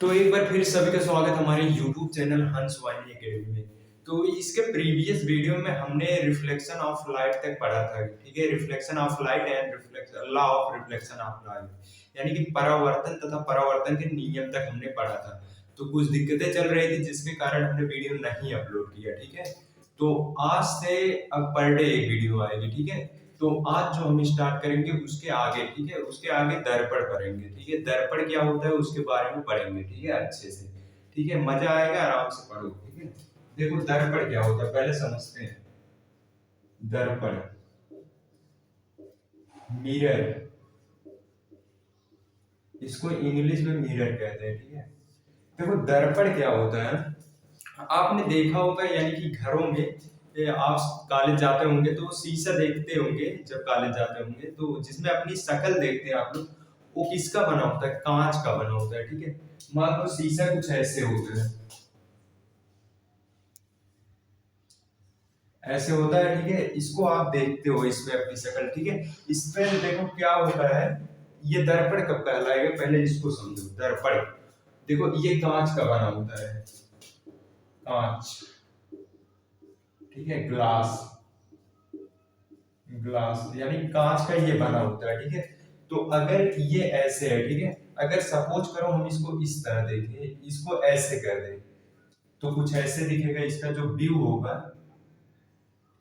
तो एक बार फिर सभी का स्वागत हमारे YouTube चैनल हंस वाणी एकेडमी में। तो इसके प्रीवियस वीडियो में हमने रिफ्लेक्शन ऑफ लाइट तक पढ़ा था, ठीक है। Reflection of light and reflection law of reflection of light, यानी कि परावर्तन तथा परावर्तन के नियम तक हमने पढ़ा था। तो कुछ दिक्कतें चल रही थी जिसके कारण हमने वीडियो नहीं अपलोड किया, ठीक है। तो आज से अब पर डे एक वीडियो आएगी, ठीक है। तो आज जो हम स्टार्ट करेंगे उसके आगे, ठीक है, उसके आगे दर्पण पढ़ेंगे, ठीक है। दर्पण क्या होता है उसके बारे में पढ़ेंगे, ठीक है, अच्छे से, ठीक है। मजा आएगा, आराम से पढ़ो, ठीक है। देखो दर्पण क्या होता है पहले समझते हैं। दर्पण, मिरर, इसको इंग्लिश में मिरर कहते हैं, ठीक है। देखो दर्पण क्या होता है, आपने देखा होगा, यानी कि घरों में आप कॉलेज जाते होंगे तो शीशा देखते होंगे, जब कॉलेज जाते होंगे तो जिसमें अपनी शक्ल देखते हैं आप लोग, वो किसका बना होता है? कांच का बना होता है, ठीक है। मान लो शीशा कुछ ऐसे होता है, ऐसे होता है, ठीक है। इसको आप देखते हो इसमें अपनी शक्ल, ठीक है। इस पे देखो क्या होता है, ये दर्पण कब कहलाएगा पहले इसको समझो। दर्पण देखो ये कांच का बना होता है, कांच, ठीक है। ग्लास, ग्लास यानी कांच का ये बना होता है, ठीक है। तो अगर ये ऐसे है, ठीक है, अगर सपोज करो हम इसको इस तरह देखें, इसको ऐसे कर दें, तो कुछ ऐसे दिखेगा, इसका जो व्यू होगा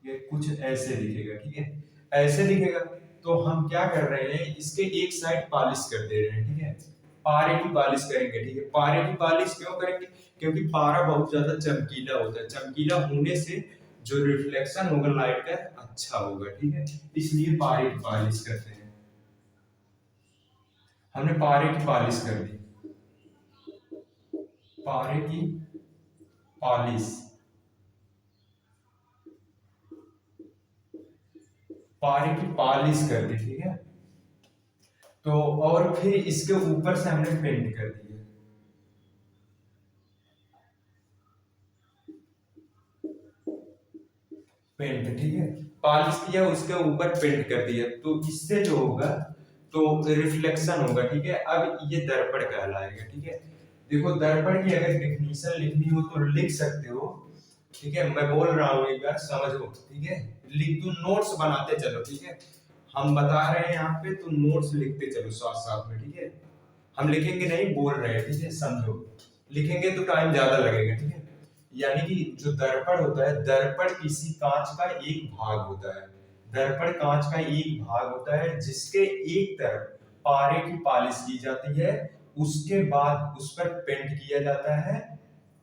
ये कुछ ऐसे दिखेगा, ठीक है, ऐसे दिखेगा। तो हम क्या कर रहे हैं, इसके एक साइड पॉलिश कर दे रहे हैं, ठीक है। पारे की पॉलिश करेंगे, ठीक है। पारे की पॉलिश क्यों करेंगे? क्योंकि पारा बहुत ज्यादा चमकीला होता है, चमकीला होने से जो रिफ्लेक्शन होगा लाइट का अच्छा होगा, ठीक है। इसलिए पारे की पॉलिश करते हैं। हमने पारे की पॉलिश कर दी, पारे की पॉलिश, पारे की पॉलिश कर दी, ठीक है। तो और फिर इसके ऊपर से हमने पेंट कर दिया, पेंट, ठीक है। पॉलिश किया उसके ऊपर पेंट कर दिया, तो इससे जो होगा तो रिफ्लेक्शन होगा, ठीक है। अब ये दर्पण कहलाएगा, ठीक है। देखो दर्पण की अगर डेफिनेशन लिखनी हो तो लिख सकते हो, ठीक है। मैं बोल रहा हूँ एक बार समझो, ठीक है। लिख दो, नोट्स बनाते चलो, ठीक है। हम बता रहे हैं यहाँ पे तो नोट्स लिखते चलो साथ साथ में, ठीक है। हम लिखेंगे नहीं, बोल रहे हैं, ठीक है, समझो। लिखेंगे तो टाइम ज्यादा लगेगा, ठीक है। यानी कि जो दर्पण होता है, दर्पण किसी कांच का एक भाग होता है। दर्पण कांच का एक भाग होता है जिसके एक तरफ पारे की पॉलिश की जाती है, उसके बाद उस पर पेंट किया जाता है,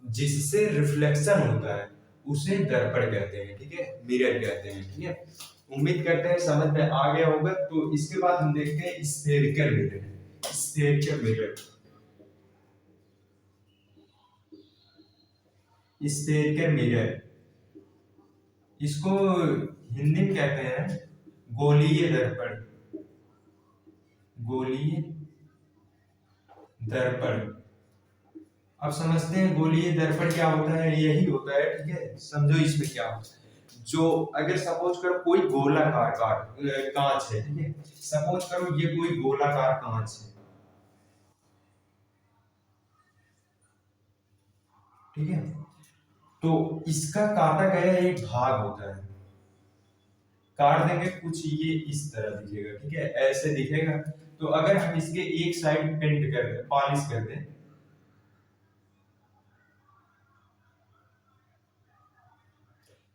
जिससे रिफ्लेक्शन होता है, उसे दर्पण कहते हैं, ठीक है, मिरर कहते हैं, ठीक है। उम्मीद करते हैं समझ में आ गया होगा। तो इसके बाद हम देखते हैं spherical mirror, spherical mirror, spherical mirror, इसको हिंदी में कहते हैं गोलीय दर्पण, गोलीय दर्पण। अब समझते हैं गोलीय दर्पण क्या होता है, यही होता है, ठीक है। समझो इसमें क्या होता है, जो अगर सपोज करो कोई गोलाकार कांच है, ठीक है। सपोज करो ये कोई गोलाकार कांच है, ठीक है। तो इसका काटा गया एक भाग होता है, काट देंगे कुछ ये इस तरह दिखेगा, ठीक है, ऐसे दिखेगा। तो अगर हम इसके एक साइड पेंट कर दें, पॉलिश कर दें,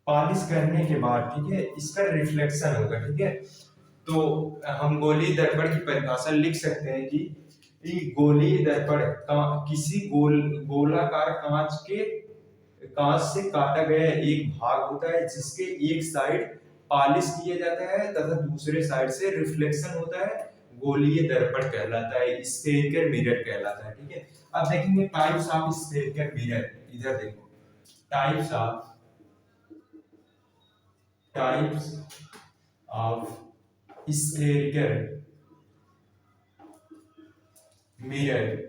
पॉलिश करने के बाद, ठीक है, इसका रिफ्लेक्शन होगा, ठीक है। तो हम गोलीय दर्पण की परिभाषा लिख सकते हैं कि गोलीय दर्पण किसी गोलाकार कांच से काटा गया एक भाग होता है जिसके एक साइड पॉलिश किया जाता है तथा दूसरे साइड से रिफ्लेक्शन होता है, गोलीय दर्पण कहलाता है, स्फेरिकल मिरर कहलाता है, ठीक है। अब देखेंगे टाइप्स ऑफ स्फेरिकल मिरर, इधर देखो, types of, types of spherical mirror,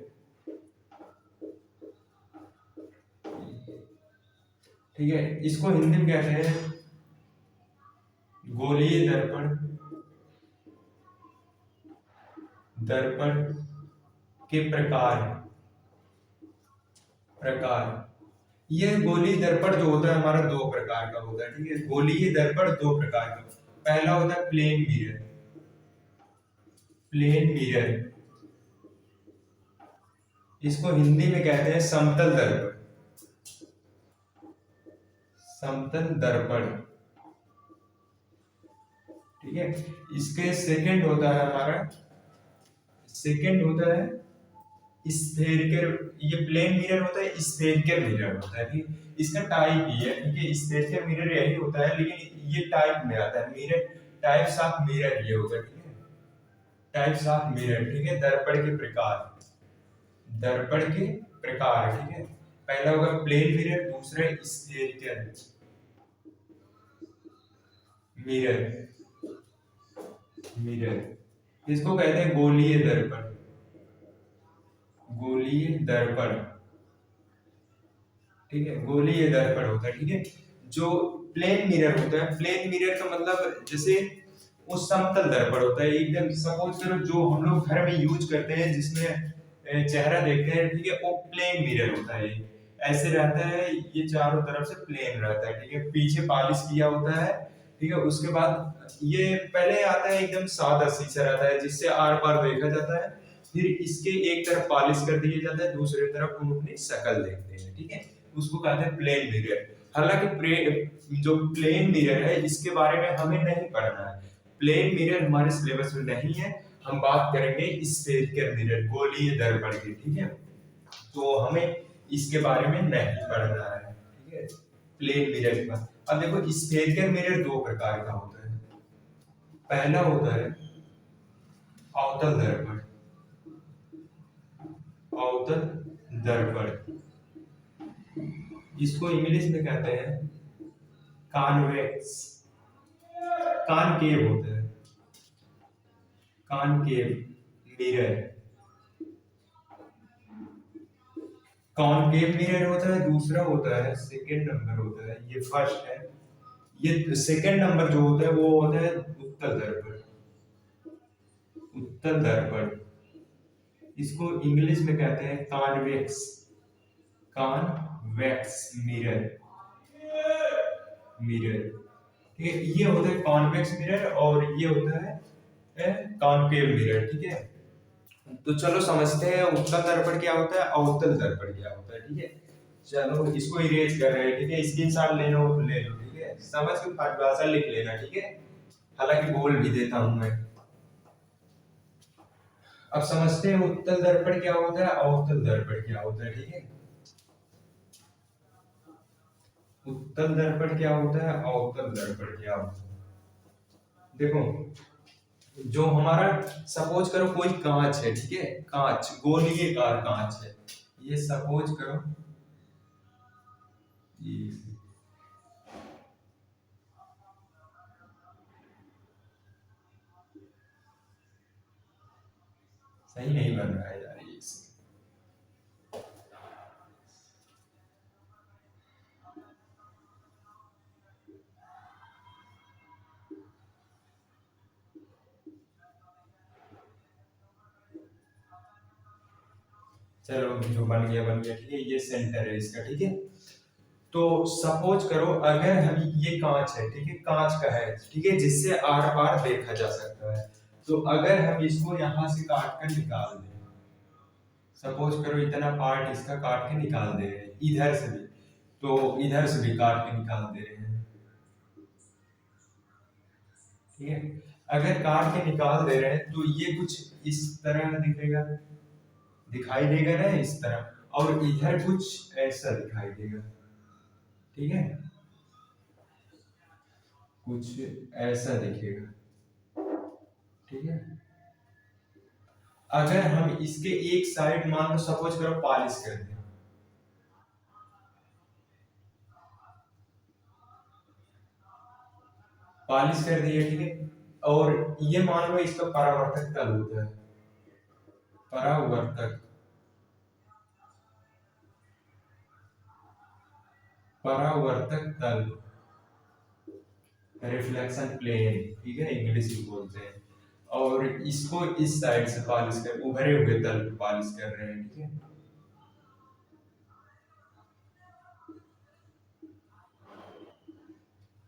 ठीक है। इसको हिंदी में कहते हैं गोलीय दर्पण, दर्पण के प्रकार, प्रकार। ये गोलीय दर्पण जो होता है हमारा दो प्रकार का होता है, ठीक है। गोलीय दर्पण दो प्रकार का, पहला होता है प्लेन मिरर। प्लेन मिरर, इसको हिंदी में कहते हैं समतल दर्पण। समतल दर्पण, ठीक है। इसके सेकंड होता है हमारा, सेकंड होता है स्फेरिकल। ये प्लेन मिरर होता है, स्फेरिकल मिरर होता है, ठीक। इसका टाइप ही है, ठीक है। स्फेरिकल मिरर यही होता है, लेकिन ये टाइप में आता है मिरर, टाइप्स ऑफ मिरर ये होगा, ठीक है। टाइप्स ऑफ मिरर, ठीक है। दर्पण के प्रकार, दर्पण के प्रकार, ठीक है। पहला होगा प्लेन मिरर, दूसरा स्फेरिकल मिरर। मिरर इसको कहते हैं गोलीय दर्पण। गोलीय दर्पण, ठीक है। गोलीय दर्पण होता है, ठीक है। जो प्लेन मिरर होता है, प्लेन मिरर का मतलब जैसे वो समतल दर्पण होता है एकदम। सपोज करो जो हम लोग घर में यूज करते हैं जिसमें चेहरा देखते हैं, ठीक है, वो प्लेन मिरर होता है। ऐसे रहता है, ये चारों तरफ से प्लेन रहता है, ठीक है। पीछे पॉलिश किया होता है, ठीक है। उसके बाद ये पहले आता है एकदम सादा शीशा रहता है जिससे आर पार देखा जाता है। फिर इसके एक तरफ पॉलिश कर दिया जाता है, दूसरी तरफ हम अपनी शक्ल देखते हैं, ठीक है। उसको कहते हैं प्लेन मिरर। हालांकि जो प्लेन मिरर है इसके बारे में हमें नहीं पढ़ना है, प्लेन मिरर हमारे सिलेबस में नहीं है। हम बात करेंगे स्फेरिकल मिरर, गोलीय दर्पण की, ठीक है। तो हमें इसके बारे में नहीं पढ़ना है, ठीक है। प्लेन मिरर के बाद अब देखो स्फेरिकल मिरर दो प्रकार का होता है। पहला होता है अवतल दर्पण। अवतल दर्पण, इसको इंग्लिश में कहते हैं कॉन्वेक्स। कॉनकेव होता है, कॉनकेव मिरर। कॉनकेव मिरर होता है, दूसरा होता है सेकंड नंबर होता है, ये फर्स्ट है। ये सेकंड नंबर जो होता है वो होता है उत्तल दर्पण। उत्तल दर्पण, इसको इंग्लिश में कहते हैं कॉन्वेक्स। कॉन्वेक्स मिरर, मिरर, ठीक है। ये होता है कॉन्वेक्स मिरर और ये होता है कॉनकेव मिरर, ठीक है। तो चलो समझते हैं उत्तल दर्पण क्या होता है, अवतल दर्पण क्या होता है, ठीक है। चलो इसको इरेज कर रहे हैं, ठीक है। स्क्रीनशॉट लेना हो तो ले लो, ठीक है। समझ के परिभाषा लिख लेना, ठीक है। हालांकि बोल भी देता हूं मैं। अब समझते हैं उत्तल दर्पण क्या होता है, अवतल दर्पण क्या होता है, ठीक है। उत्तल दर्पण क्या होता है, अवतल दर्पण क्या होता है। देखो जो हमारा, सपोज करो कोई कांच है, ठीक है। कांच, गोलीयकार कांच है, ये सपोज करो ये सही नहीं बन रहा है यार ये। चलो जो बन गया, ठीक है। ये सेंटर है इसका, ठीक है। तो सपोज करो अगर हम, ये कांच है, ठीक है, कांच का है, ठीक है, जिससे आर पार देखा जा सकता है। तो अगर हम इसको यहां से काट कर निकाल दें, सपोज करो इतना पार्ट इसका काट के निकाल दे रहे हैं, इधर से भी, तो इधर से भी काट के निकाल दे रहे हैं, ठीक है। अगर काट के निकाल दे रहे हैं तो ये कुछ इस तरह दिखेगा, दिखाई देगा ना इस तरह, और इधर कुछ ऐसा दिखाई देगा, ठीक है। कुछ ऐसा दिखेगा, ठीक है। अगर हम इसके एक साइड मान लो सपोज करो पॉलिश कर दें, पॉलिश कर दिया, ठीक है। और ये मान लो इसका परावर्तक तल होता है, परावर्तक, परावर्तक तल, रिफ्लेक्शन प्लेन, ठीक है, इंग्लिश में बोलते हैं। और इसको इस साइड से पॉलिश कर, उभरे हुए तल पे पॉलिश कर रहे हैं, ठीक है।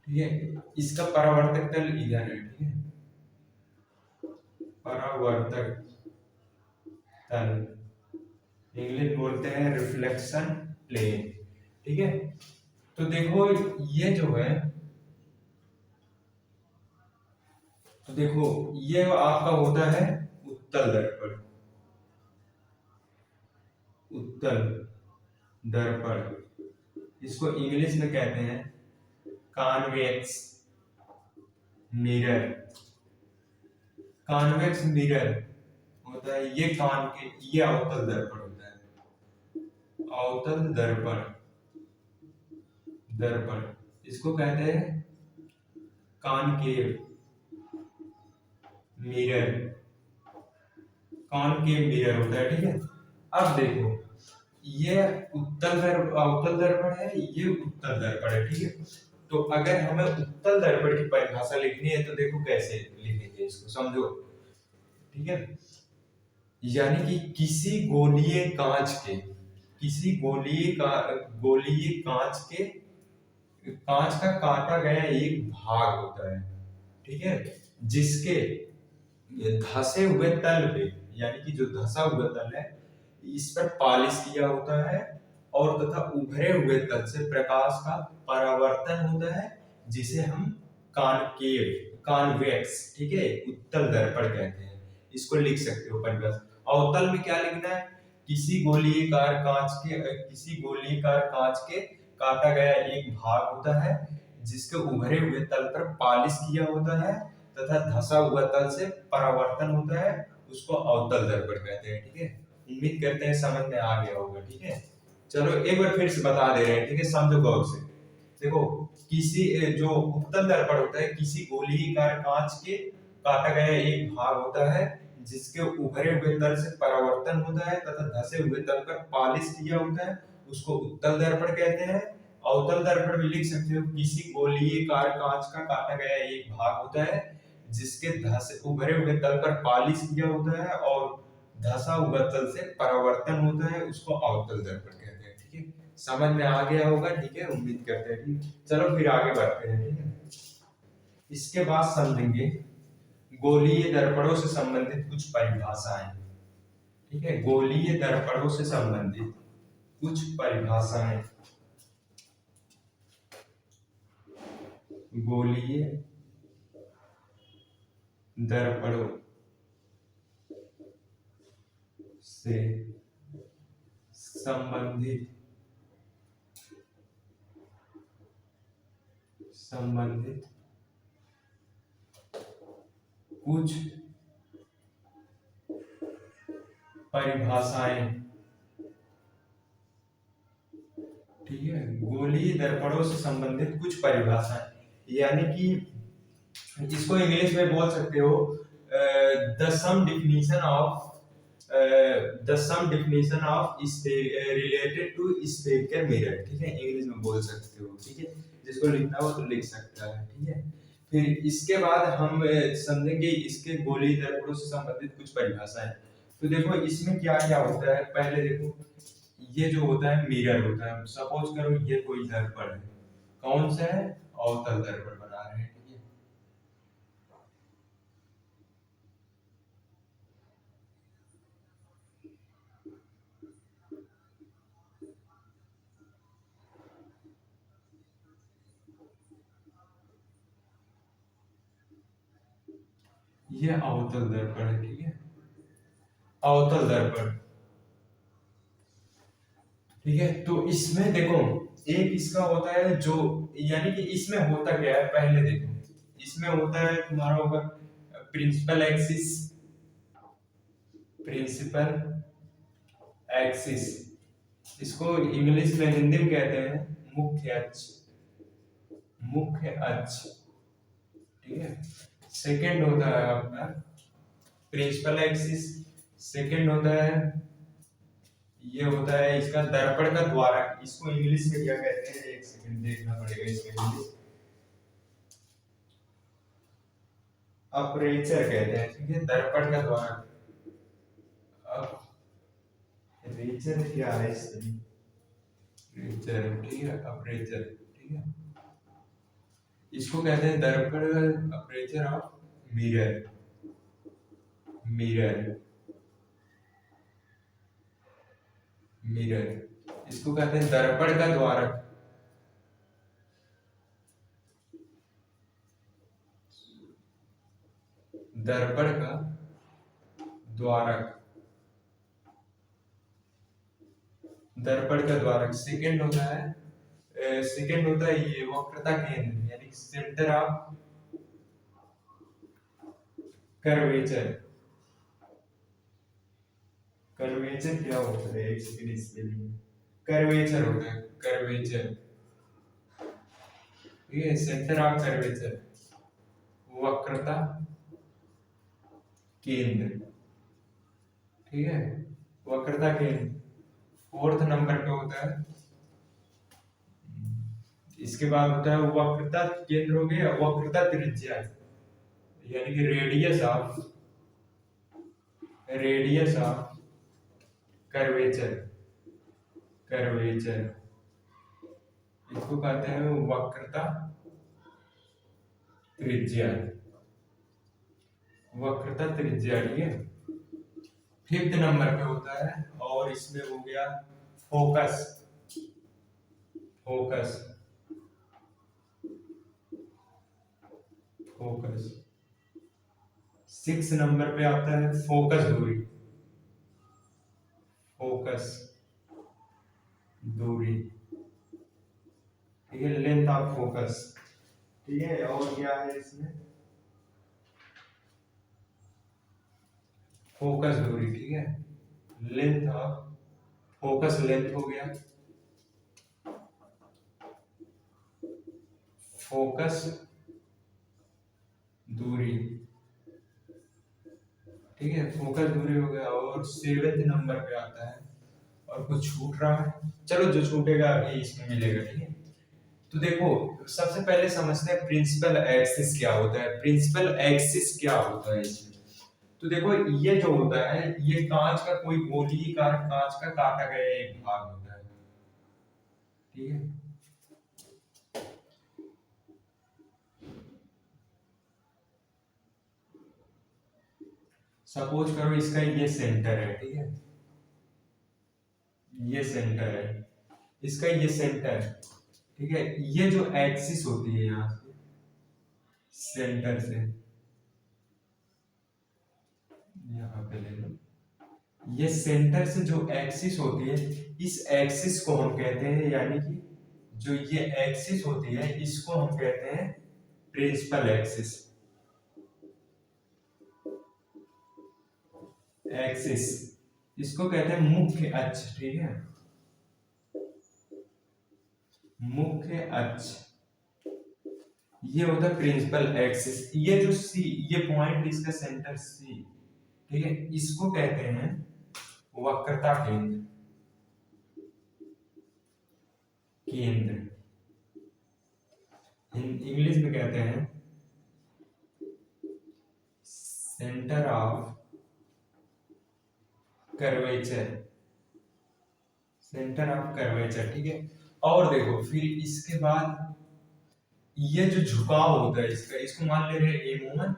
ठीक है। इसका परावर्तक तल इधर है, ठीक है, परावर्तक तल, इंग्लिश बोलते हैं रिफ्लेक्शन प्लेन, ठीक है। तो देखो ये जो है, तो देखो ये आपका होता है उत्तल दर्पण, उत्तल दर्पण, इसको इंग्लिश में कहते हैं कॉन्वेक्स मिरर, कॉन्वेक्स मिरर होता है ये कान के, ये अवतल दर्पण होता है, अवतल दर्पण, दर्पण इसको कहते हैं कॉनकेव मिरर, कॉनकेव मिरर होता है, ठीक है। अब देखो ये उत्तल दर्पण, अवतल दर्पण है, ये उत्तल दर्पण है, ठीक है। तो अगर हमें उत्तल दर्पण की परिभाषा लिखनी है तो देखो कैसे लिखेंगे इसको, समझो, ठीक है। यानी कि किसी गोलीय कांच के, किसी गोलीय कांच के, कांच का काटा गया एक भाग होता है, ठीक है, जिसके धसे हुए तल पे, यानी कि जो धसा हुआ तल है इस पर पॉलिश किया होता है, और तथा उभरे हुए तल से प्रकाश का परावर्तन होता है, जिसे हम कॉनकेव, कॉन्वेक्स, ठीक है, उत्तल दर्पण कहते हैं। इसको लिख सकते हो परिभाषा। अवतल में क्या लिखना है, किसी गोलीकार कांच के, किसी गोलीकार कांच के काटा गया एक भाग होता है जिसके उभरे हुए तल पर पॉलिश किया होता है तथा धसा हुआ तल से परावर्तन होता है, उसको अवतल दर्पण कहते हैं, ठीक है। उम्मीद करते हैं समझ में आ गया होगा, ठीक है। चलो एक बार फिर से बता दे रहे हैं, ठीक है, समझो गौर से। देखो किसी जो उत्तल दर्पण होता है, किसी गोलीकार कांच के काटा गया एक भाग होता है जिसके उभरे हुए तल से परावर्तन होता है तथा धसे हुए तल पर पॉलिश किया होता है, उसको उत्तल दर्पण कहते हैं। अवतल दर्पण में लिख सकते हो किसी गोलीकार कांच का काटा गया एक भाग होता है जिसके धसे उभरे हुए तल पर पॉलिश किया होता है और धसा हुआ तल से परावर्तन होता है, उसको अवतल दर्पण कहते हैं, ठीक है। समझ में आ गया होगा, ठीक है, उम्मीद करते हैं, ठीक। चलो फिर आगे बढ़ते हैं, ठीक है। इसके बाद समझेंगे गोलीय दर्पणों से संबंधित कुछ परिभाषाएं, ठीक है, गोलीय दर्पणों से संबंधित कुछ परिभाषाएं, गोलीय दर्पणों से संबंधित, संबंधित कुछ परिभाषाएं, ठीक है, गोलीय दर्पणों से संबंधित कुछ परिभाषाएं, यानी कि इसको इंग्लिश में बोल सकते हो the some definition of, the some definition of related to spherical mirror, ठीक है, इंग्लिश में बोल सकते हो, ठीक है। जिसको लिखना हो तो लिख सकता है, ठीक है। फिर इसके बाद हम समझेंगे इसके गोलीय दर्पणों से संबंधित कुछ परिभाषाएं। तो देखो इसमें क्या क्या होता है, पहले देखो ये जो होता है मिरर होता है, सपोज करो ये कोई दर्पण है, कौन सा है, अवतल दर्पण बना रहे हैं, ठीक है। ये अवतल दर्पण है, ठीक है, अवतल दर्पण, ठीक है। तो इसमें देखो एक इसका होता है जो, यानी कि इसमें होता क्या है, पहले देखो इसमें होता है तुम्हारा होगा प्रिंसिपल एक्सिस, प्रिंसिपल एक्सिस, इसको इंग्लिश में, हिंदी में कहते हैं मुख्य अक्ष, मुख्य अक्ष, ठीक है। सेकंड होता है आपका प्रिंसिपल एक्सिस, सेकंड होता है, ये होता है इसका दर्पण का द्वारा, इसको इंग्लिश में क्या कहते हैं, एक सेकंड देखना पड़ेगा इसका इंग्लिश, अपर्चर कहते हैं, ठीक है, दर्पण का द्वारा, अपर्चर क्या है इसमें, अपर्चर, ठीक है, अपर्चर, ठीक है। इसको कहते हैं दर्पण, aperture of mirror, mirror, mirror. इसको कहते हैं दर्पण का द्वारक, दर्पण का द्वारक, दर्पण का द्वारक। सेकंड होता है, सेकंड होता है ये वक्रता केंद्र, यानी सेंटर ऑफ कर्वेचर। कर्वेचर क्या होता है, एक सेकंड इसके लिए, कर्वेचर होता है, कर्वेचर, ये सेंटर ऑफ कर्वेचर, वक्रता केंद्र, ठीक है, वक्रता केंद्र। फोर्थ नंबर पे होता है, इसके बाद होता है वक्रता केंद्र हो गया, वक्रता त्रिज्या, यानी कि रेडियस ऑफ कर्वेचर, कर्वेचर। इसको कहते हैं वक्रता त्रिज्या, वक्रता त्रिज्या, ठीक है। फिफ्थ नंबर पे होता है, और इसमें हो गया focus, focus, focus. Six number पे आता है फोकस दूरी, फोकस दूरी, ठीक है, लेंथ ऑफ फोकस, ठीक है। और क्या है इसमें, फोकस दूरी, ठीक है, लेंथ ऑफ फोकस, लेंथ हो गया, फोकस दूरी, ठीक है, फोकस दूरी हो गया। और सेवेंथ नंबर पे आता है, और कुछ छूट रहा है, चलो जो छूटेगा अभी इसमें मिलेगा, ठीक है। तो देखो सबसे पहले समझते हैं प्रिंसिपल एक्सिस क्या होता है, प्रिंसिपल एक्सिस क्या होता है इसमें। तो देखो ये जो होता है, ये कांच का कोई गोलीकार कांच का काटा गया एक भाग होता है, ठीक है। सपोज करो इसका ये सेंटर है, ठीक है, ये सेंटर है, इसका ये सेंटर, ठीक है। ये जो एक्सिस होती है यहाँ से, सेंटर से यहाँ पे ले लो, ये सेंटर से जो एक्सिस होती है, इस एक्सिस को हम कहते हैं, यानी कि जो ये एक्सिस होती है इसको हम कहते हैं प्रिंसिपल एक्सिस, एक्सिस, इसको कहते हैं मुख्य अक्ष, ठीक है, मुख्य अक्ष, ये होता है प्रिंसिपल एक्सिस। ये जो सी, ये पॉइंट इसका सेंटर सी, ठीक है, इसको कहते हैं वक्रता केंद्र, केंद्र, इंग्लिश में कहते हैं centre of curvature, centre of curvature, ठीक है। और देखो फिर इसके बाद ये जो झुकाव होता है इसका, इसको मान ले रहे M1,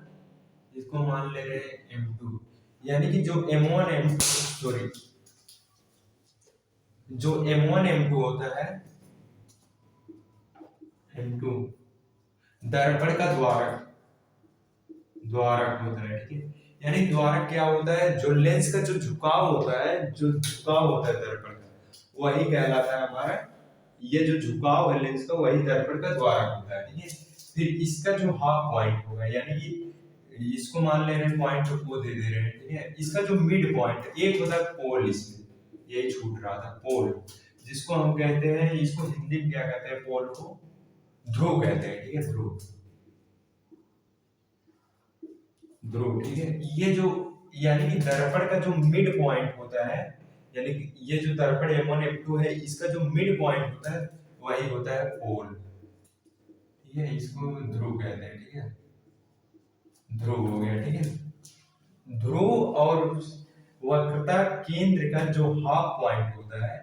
इसको मान ले रहे M2, यानी कि जो M1 M2 सॉरी, जो M1 M2 होता है, M2 दर्पण का द्वारक, द्वारक होता है, ठीक है। यानी द्वारक क्या होता है, जो लेंस का जो झुकाव होता है, जो झुकाव होता है दर्पण का, वही कहलाता है हमारा, ये जो झुकाव है लेंस का, वही दर्पण का द्वारक होता है, ठीक है। फिर इसका जो हाफ पॉइंट होगा, यानी कि इसको मान ले रहे हैं पॉइंट, वो दे दे रहे हैं, ठीक है। इसका जो मिड पॉइंट, एक होता है पोल, इसमें यही छूट रहा था, पोल, जिसको हम कहते हैं, इसको हिंदी में क्या कहते हैं, पोल को ध्रुव कहते हैं, ठीक है, ध्रुव, ध्रुव, ठीक है। ये जो यानी कि दर्पण का जो मिड पॉइंट होता है, यानी कि ये जो दर्पण M1 M2 है, इसका जो मिड पॉइंट होता है वही होता है पोल, ठीक है, इसको ध्रुव कहते हैं, ठीक है, ध्रुव हो गया, ठीक है। ध्रुव और वक्रता केंद्र का जो हाफ पॉइंट होता है,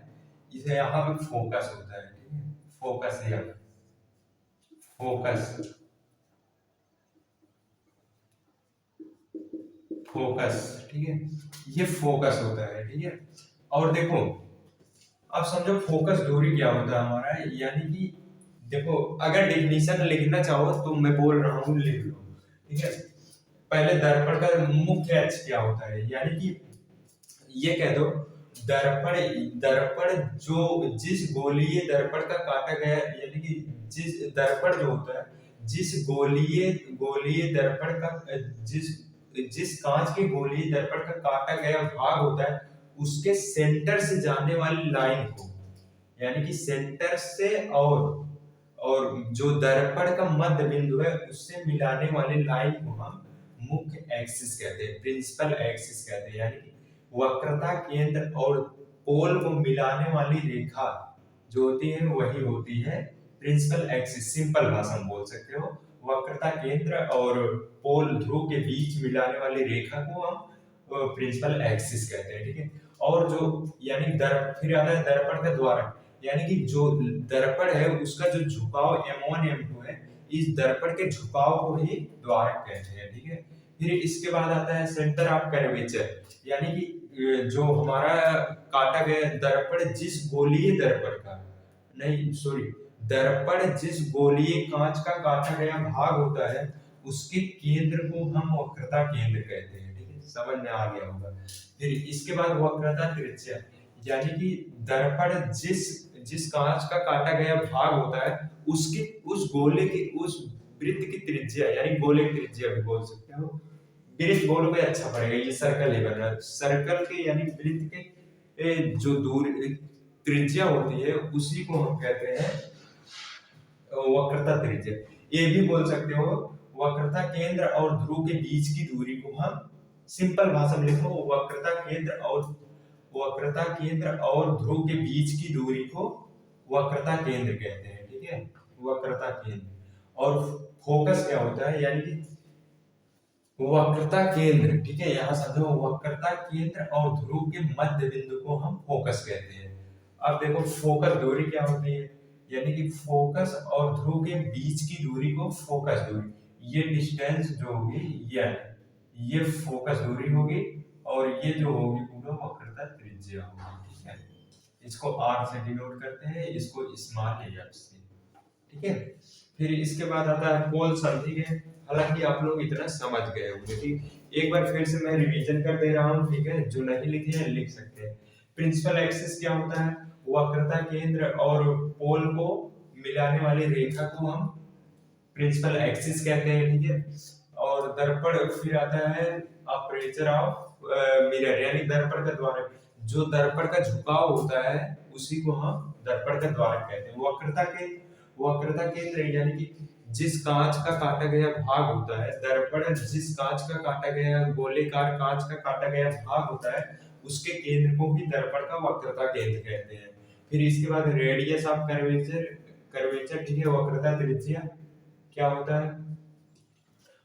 इसे यहाँ पे फोकस होता है, ठीक है, फोकस, या फोकस, फोकस, ठीक है, ये फोकस होता है, ठीक है। और देखो, अब समझो फोकस दूरी क्या होता है हमारा, यानी कि देखो, अगर डिफिनीशन लिखना चाहो तो मैं बोल रहा हूँ, लिख लो, ठीक है। पहले दर्पण का मुख्य अक्ष क्या होता है, यानी कि ये कह दो, दर्पण, दर्पण जो, जिस गोलीय दर्पण का काटा गया, यानी कि जिस दर्पण जो होता है, जिस गोलीय गोलीय दर्पण का, जिस जिस कांच के गोलीय दर्पण का काटा गया भाग होता है, उसके सेंटर से जाने वाली लाइन को, यानी कि सेंटर से और जो दर्पण का मध्य बिंदु है उससे मिलाने वाली लाइन को हम मुख्य एक्सिस कहते हैं, प्रिंसिपल एक्सिस कहते हैं। यानी कि वक्रता केंद्र और पोल को मिलाने वाली रेखा जो होती है वही होती है प्रिंसिपल एक्सिस। सिंपल भाषा में बोल सकते हो, वक्रता केंद्र और पोल ध्रुव के बीच मिलाने वाली रेखा को हम प्रिंसिपल एक्सिस कहते हैं, ठीक है। और जो, यानी फिर आता है दर्पण का द्वारक, यानी कि जो दर्पण है उसका जो झुकाव m1 m2 है, इस दर्पण के झुकाव को ही द्वारक कहते हैं, ठीक है। फिर इसके बाद आता है सेंटर ऑफ कर्वेचर, यानी कि जो हमारा काटा गया दर्पण जिस गोलीय दर्पण का, नहीं सॉरी, दर्पण जिस गोलीय कांच का काटा गया भाग होता है उसके केंद्र को हम वक्रता केंद्र कहते हैं, ठीक है, समझ में आ गया होगा। फिर इसके बाद वक्रता त्रिज्या, यानी कि दर्पण जिस जिस कांच का काटा गया भाग होता है उसकी, उस गोले की, उस वृत्त की त्रिज्या, यानी गोले की त्रिज्या भी बोल सकते हो। वृत्त बोलोगे अच्छा पड़ेगा, ये सर्कल ही बन रहा है, सर्कल के यानी वृत्त के जो दूर त्रिज्या होती है उसी को हम कहते हैं वक्रता त्रिज्या। ये भी बोल सकते हो वक्रता केंद्र और ध्रुव के बीच की दूरी को हम, सिंपल भाषा में लिखो, वक्रता केंद्र और ध्रुव के बीच की दूरी को वक्रता केंद्र कहते हैं, ठीक है, वक्रता केंद्र। और फोकस क्या होता है, यानी कि वक्रता केंद्र, ठीक है, यहाँ समझो, वक्रता केंद्र और ध्रुव के मध्य बिंदु को हम फोकस कहते हैं। अब देखो फोकस दूरी क्या होती है, यानी कि फोकस और ध्रुव के बीच की दूरी को फोकस दूरी, ये डिस्टेंस जो होगी ये फोकस दूरी होगी, और ये जो होगी पूरा वक्रता त्रिज्या होगी, ठीक है। इसको r से डिनोट करते हैं, इसको स्मॉल f से, ठीक है। फिर इसके बाद आता है पोल सन, ठीक है, हालांकि आप लोग इतना समझ गए होंगे, ठीक। एक बार फिर से मैं रिवीजन कर दे रहा हूँ, ठीक है, जो नहीं लिखे हैं लिख सकते हैं। प्रिंसिपल एक्सिस क्या होता है, वक्रता केंद्र और पोल को मिलाने वाली रेखा को हम प्रिंसिपल एक्सिस कहते हैं, ठीक है। और दर्पण, फिर आता है अपर्चर ऑफ मिरर, यानी दर्पण का द्वारक, जो दर्पण का झुकाव होता है उसी को हम दर्पण का द्वारक कहते हैं। वक्रता केंद्र, यानी कि जिस कांच का काटा गया भाग होता है, दर्पण जिस कांच का काटा गया गोलेकार कांच का काटा गया भाग होता है उसके केंद्र को भी दर्पण का वक्रता केंद्र कहते हैं। फिर इसके बाद रेडियस ऑफ कर्वेचर, ठीक है, वक्रता त्रिज्या क्या होता है,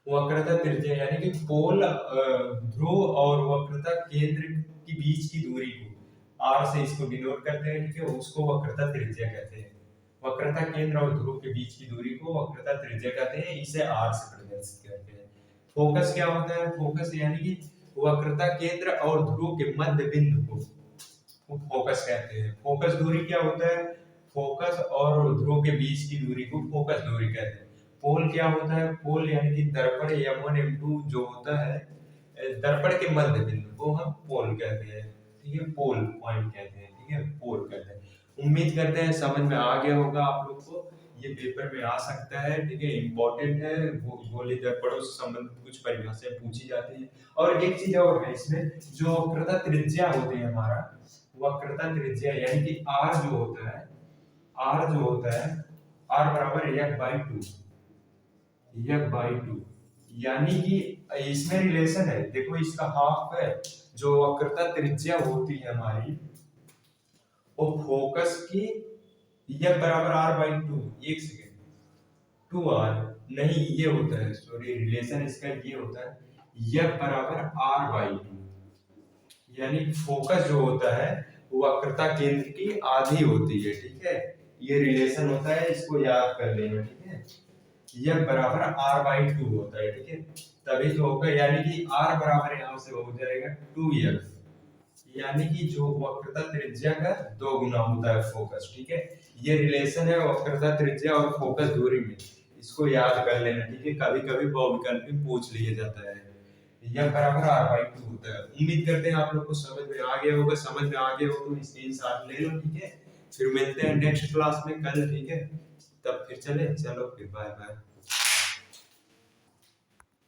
वक्रता त्रिज्या, यानी कि पोल ध्रुव और वक्रता केंद्र के बीच की दूरी को r से इसको डिनोट करते हैं, ठीक है, उसको वक्रता त्रिज्या कहते हैं। वक्रता केंद्र और ध्रुव के बीच की दूरी को वक्रता त्रिज्या कहते हैं, इसे r से प्रदर्शित करते हैं। फोकस क्या होता है, फोकस यानी कि वक्रता केंद्र और ध्रुव के मध्य बिंदु को फोकस कहते हैं। फोकस दूरी क्या होता है, फोकस और ध्रुव के बीच की दूरी को फोकस दूरी कहते हैं। पोल क्या होता है, पोल यानी कि दर्पण m1 m2 जो होता है, दर्पण के मध्य बिंदु को हम पोल कहते हैं, ठीक है, पोल पॉइंट कहते हैं, ठीक है, पोल कहते हैं। उम्मीद करते हैं समझ में आ गया होगा आप लोग को, ये पेपर में आ सकता है, ठीक है, इंपॉर्टेंट है, गोली दर्पणों से संबंधित कुछ परिभाषाएं पूछी जाती है। और एक चीज और है इसमें, जो वक्रता त्रिज्या होती है हमारा, वक्रता त्रिज्या यानी कि r जो होता है, r बराबर f by 2, यानी कि इसमें रिलेशन है, देखो इसका हाफ है, जो वक्रता त्रिज्या होती है हमारी वो फोकस की f बराबर r by 2, एक सेकेंड, 2r नहीं, ये होता है, सॉरी, रिलेशन इसका ये होता है f बराबर r by 2, यानी फोकस जो होता है वक्रता केंद्र की आधी होती है, ठीक है, ये रिलेशन होता है, इसको याद कर लेना, ठीक है। यह बराबर r/2 होता है, ठीक है। तभी तो होगा, यानी कि r बराबर यहाँ से हो जाएगा 2f, यानी कि जो वक्रता त्रिज्या का 2 गुना होता है फोकस, ठीक है। ये रिलेशन है वक्रता त्रिज्या और फोकस दूरी में, इसको याद कर लेना, ठीक है। कभी कभी बहुविकल्प में पूछ लिया जाता है। यह बराबर r/2 होता है। उम्मीद करते हैं आप लोग को समझ में आ गया होगा। समझ में आ गया हो तो स्क्रीनशॉट ले लो, ठीक है। फिर मिलते हैं नेक्स्ट क्लास में कल, ठीक है। तब फिर चले, चलो फिर बाय बाय।